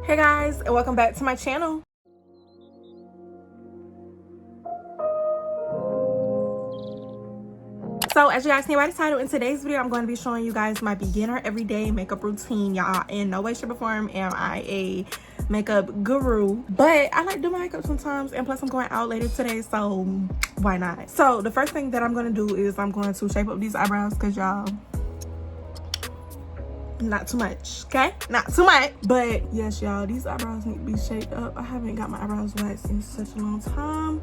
Hey guys, and welcome back to my channel. So as you guys see by the title, in today's video I'm going to be showing you guys my beginner everyday makeup routine. Y'all, in no way shape or form am I a makeup guru, but I like to do my makeup sometimes, and plus I'm going out later today, so why not? So the first thing that I'm going to do is I'm going to shape up these eyebrows, because y'all, not too much, okay? Not too much. But yes, y'all, these eyebrows need to be shaped up. I haven't got my eyebrows waxed in such a long time.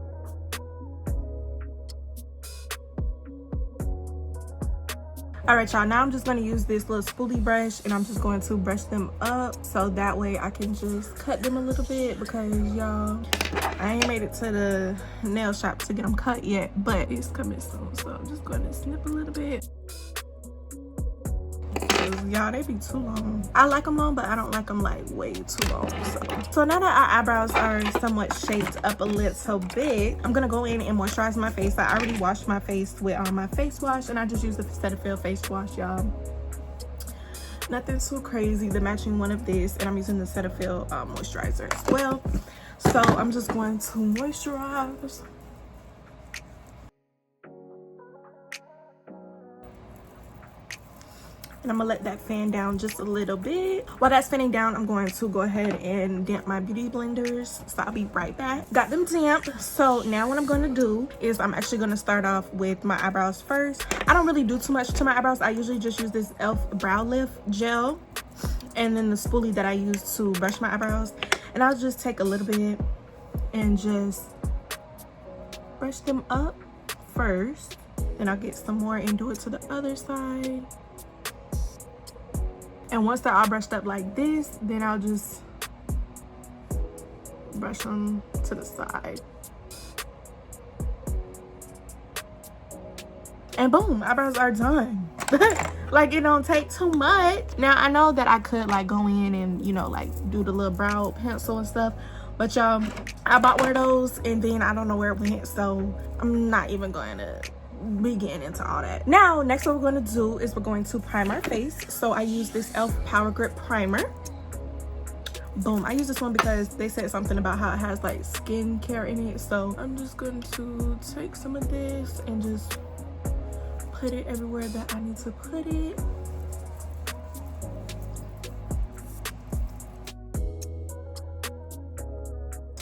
All right, y'all, now I'm just going to use this little spoolie brush, and I'm just going to brush them up so that way I can just cut them a little bit, because y'all, I ain't made it to the nail shop to get them cut yet, but it's coming soon, so I'm just going to snip a little bit. Y'all, they be too long. I like them long, but I don't like them like way too long. So now that our eyebrows are somewhat shaped up a little bit, I'm gonna go in and moisturize my face. I already washed my face with my face wash, and I just used the Cetaphil face wash, y'all. Nothing too crazy. The matching one of this, and I'm using the Cetaphil moisturizer as well. So I'm just going to moisturize. And I'm gonna let that fan down just a little bit. While that's fanning down, I'm going to go ahead and damp my beauty blenders, so I'll be right back. Got them damp. So now what I'm gonna do is I'm actually gonna start off with my eyebrows first. I don't really do too much to my eyebrows. I usually just use this e.l.f. brow lift gel and then the spoolie that I use to brush my eyebrows, and I'll just take a little bit and just brush them up first. Then I'll get some more and do it to the other side. And once they're all brushed up like this, then I'll just brush them to the side. And boom, eyebrows are done. Like, it don't take too much. Now, I know that I could like go in and, you know, like do the little brow pencil and stuff, but y'all, I bought one of those and then I don't know where it went, so I'm not even going to be getting into all that. Now, next what we're going to do is we're going to prime our face. So I use this e.l.f. Power Grip Primer. Boom. I use this one because they said something about how it has like skincare in it. So I'm just going to take some of this and just put it everywhere that I need to put it.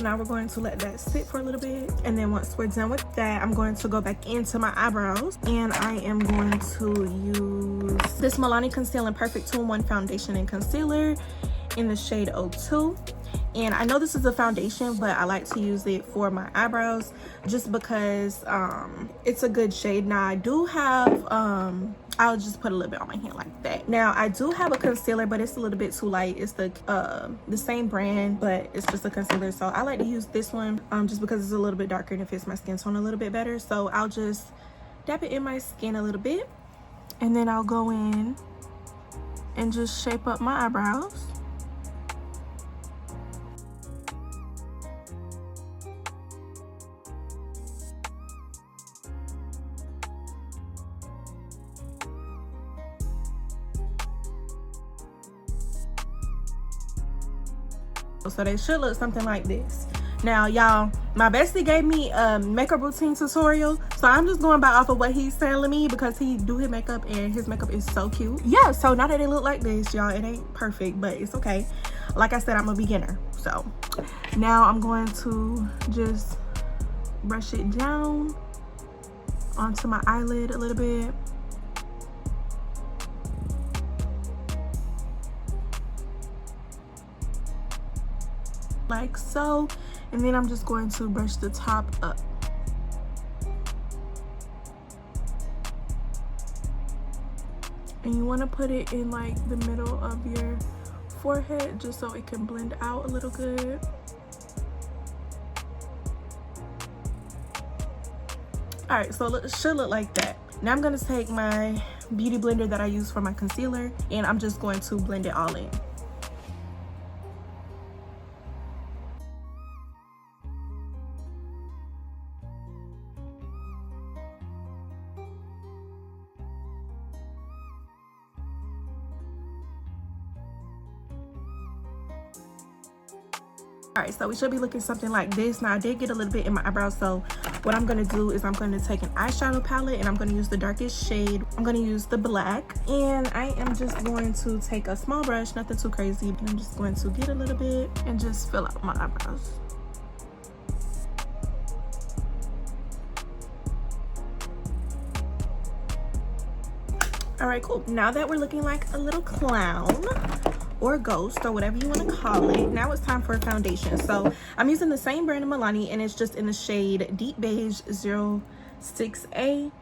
Now we're going to let that sit for a little bit, and then once we're done with that, I'm going to go back into my eyebrows, and I am going to use this Milani Conceal and Perfect 2-in-1 foundation and concealer in the shade 02. And I know this is a foundation, but I like to use it for my eyebrows just because it's a good shade. Now I do have I'll just put a little bit on my hand like that. Now I do have a concealer, but it's a little bit too light. It's the same brand, but it's just a concealer. So I like to use this one just because it's a little bit darker and it fits my skin tone a little bit better. So I'll just dab it in my skin a little bit, and then I'll go in and just shape up my eyebrows. So they should look something like this. Now y'all, my bestie gave me a makeup routine tutorial, so I'm just going by off of what he's telling me because he do his makeup and his makeup is so cute. Yeah, so now that it look like this, y'all, it ain't perfect, but it's okay. Like I said, I'm a beginner. So now I'm going to just brush it down onto my eyelid a little bit. Like so, and then I'm just going to brush the top up. And you want to put it in like the middle of your forehead just so it can blend out a little good. All right, so it should look like that. Now I'm going to take my beauty blender that I use for my concealer, and I'm just going to blend it all in. All right, so we should be looking something like this. Now I did get a little bit in my eyebrows, so what I'm gonna do is I'm gonna take an eyeshadow palette and I'm gonna use the darkest shade. I'm gonna use the black, and I am just going to take a small brush, nothing too crazy, and I'm just going to get a little bit and just fill out my eyebrows. All right, cool. Now that we're looking like a little clown or ghost or whatever you want to call it, now it's time for a foundation. So I'm using the same brand of Milani, and it's just in the shade Deep Beige 06A, and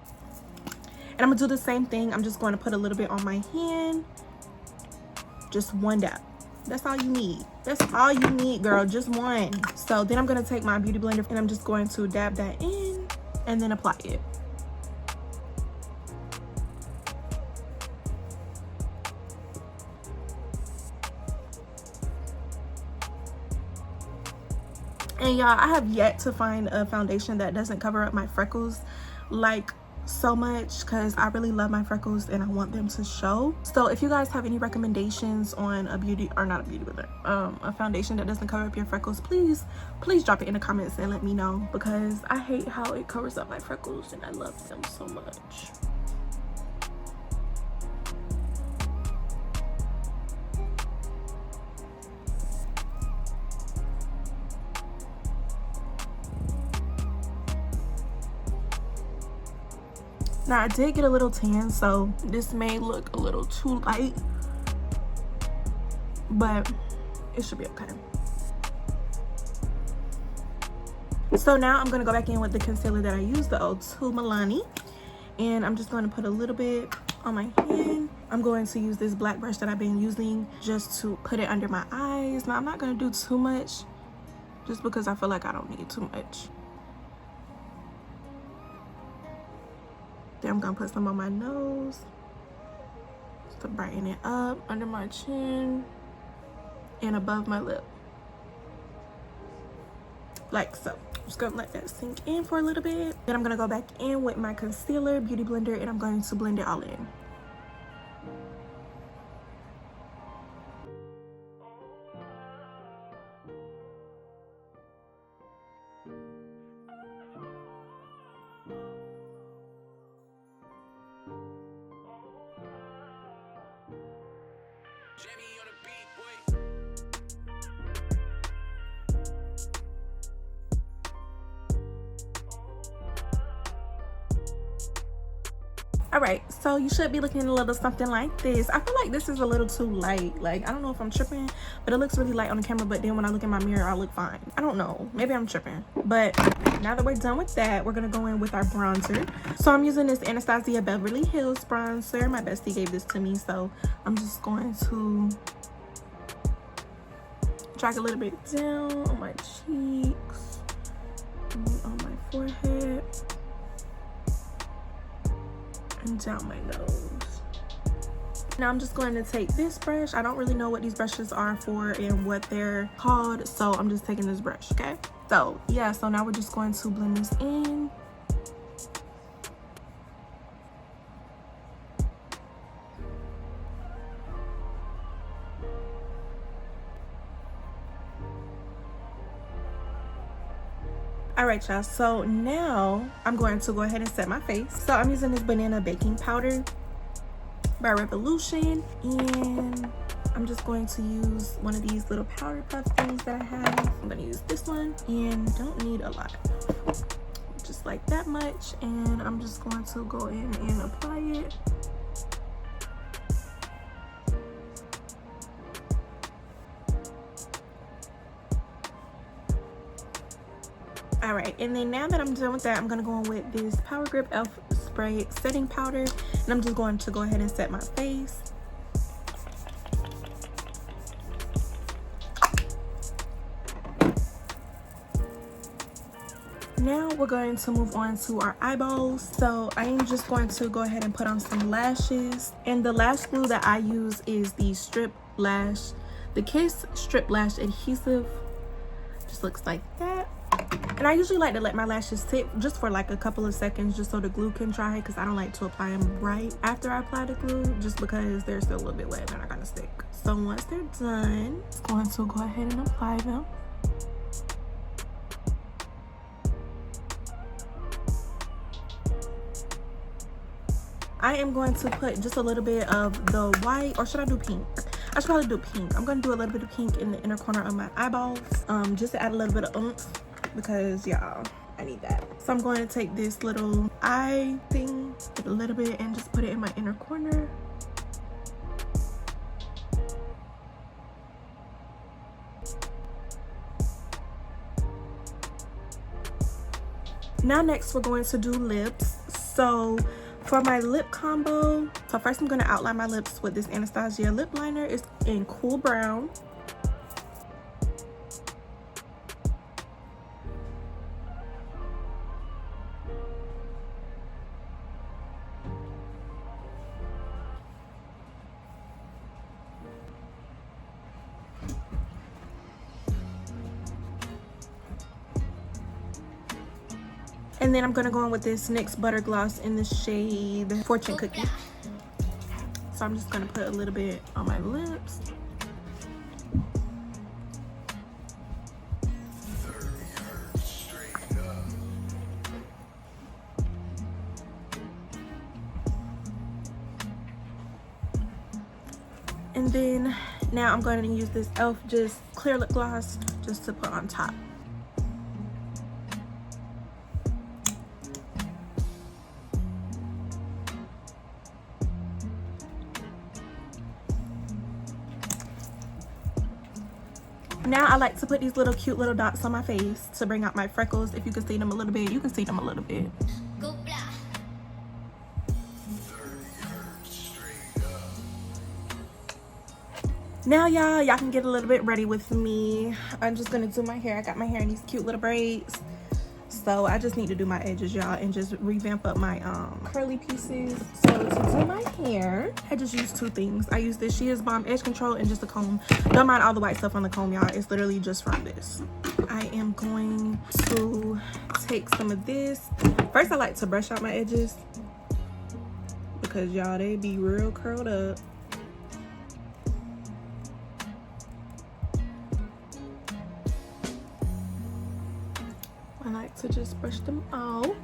I'm gonna do the same thing. I'm just going to put a little bit on my hand, just one dab. That's all you need. That's all you need, girl, just one. So then I'm gonna take my beauty blender and I'm just going to dab that in and then apply it. And y'all, I have yet to find a foundation that doesn't cover up my freckles like so much, because I really love my freckles and I want them to show. So if you guys have any recommendations on a beauty, or not a beauty, but a foundation that doesn't cover up your freckles, please drop it in the comments and let me know, because I hate how it covers up my freckles and I love them so much. Now I did get a little tan, so this may look a little too light, but it should be okay. So now I'm gonna go back in with the concealer that I used, the 02 Milani, and I'm just gonna put a little bit on my hand. I'm going to use this black brush that I've been using just to put it under my eyes. Now I'm not gonna do too much, just because I feel like I don't need too much. Then I'm gonna put some on my nose to brighten it up, under my chin and above my lip, like so. I'm just gonna let that sink in for a little bit. Then I'm gonna go back in with my concealer beauty blender and I'm going to blend it all in. All right, so you should be looking a little something like this. I feel like this is a little too light. Like, I don't know if I'm tripping, but it looks really light on the camera, but then when I look in my mirror, I look fine. I don't know, maybe I'm tripping. But now that we're done with that, we're gonna go in with our bronzer. So I'm using this Anastasia Beverly Hills bronzer. My bestie gave this to me, so I'm just going to drag a little bit down on my cheeks, and on my forehead, and down my nose. Now I'm just going to take this brush. I don't really know what these brushes are for and what they're called, so I'm just taking this brush, okay? So yeah, so now we're just going to blend this in. All right, y'all, so now I'm going to go ahead and set my face. So I'm using this banana baking powder by Revolution, and I'm just going to use one of these little powder puff things that I have. I'm gonna use this one, and don't need a lot, just like that much, and I'm just going to go in and apply it. All right, and then now that I'm done with that, I'm gonna go in with this Power Grip Elf Spray setting powder, and I'm just going to go ahead and set my face. Now we're going to move on to our eyeballs. So I am just going to go ahead and put on some lashes, and the lash glue that I use is the the Kiss Strip Lash Adhesive. Just looks like that. And I usually like to let my lashes sit just for like a couple of seconds, just so the glue can dry, because I don't like to apply them right after I apply the glue, just because they're still a little bit wet and they're not gonna stick. So once they're done, I'm going to go ahead and apply them. I am going to put just a little bit of the white, or should I do pink? I should probably do pink. I'm going to do a little bit of pink in the inner corner of my eyeballs, just to add a little bit of oomph, because y'all, I need that. So I'm going to take this little eye thing, get a little bit, and just put it in my inner corner. Now next we're going to do lips. So for my lip combo, so first I'm going to outline my lips with this Anastasia lip liner. It's in cool brown. And then I'm gonna go in with this NYX Butter Gloss in the shade Fortune Cookie. So I'm just gonna put a little bit on my lips. And then now I'm going to use this e.l.f. just clear lip gloss just to put on top. Now I like to put these little cute little dots on my face to bring out my freckles. If you can see them a little bit, you can see them a little bit. Now y'all can get a little bit ready with me. I'm just gonna do my hair. I got my hair in these cute little braids. So I just need to do my edges, y'all, and just revamp up my curly pieces. So to do my hair, I just use two things. I use this She Is Bomb Edge Control and just a comb. Don't mind all the white stuff on the comb, y'all. It's literally just from this. I am going to take some of this. First, I like to brush out my edges because y'all, they be real curled up. I like to just brush them out.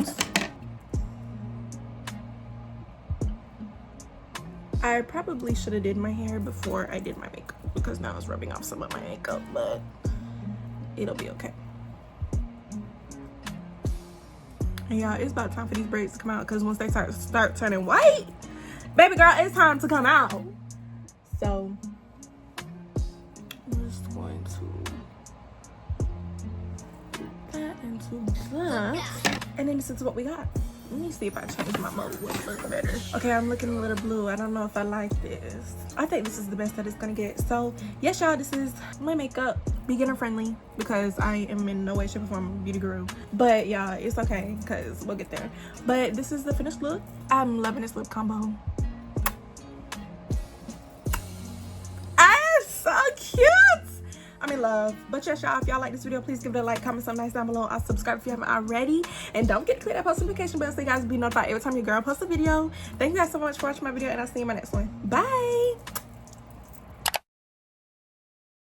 I probably should have did my hair before I did my makeup because now it's rubbing off some of my makeup, but it'll be okay. And y'all, it's about time for these braids to come out because once they start turning white, baby girl, it's time to come out. So I'm just going to that into that, and then this is what we got. Let me see if I change my mode would look better. Okay, I'm looking a little blue. I don't know if I like this. I think this is the best that it's gonna get. So yes, y'all, this is my makeup, beginner friendly, because I am in no way, shape, or form a beauty guru. But y'all, it's okay because we'll get there. But this is the finished look. I'm loving this lip combo. Ah, so cute. I'm in love. But yes, y'all, if y'all like this video, please give it a like, comment something nice down below. I'll subscribe if you haven't already, and don't forget to click that post notification bell so you guys be notified every time your girl posts a video. Thank you guys so much for watching my video, and I'll see you in my next one. Bye.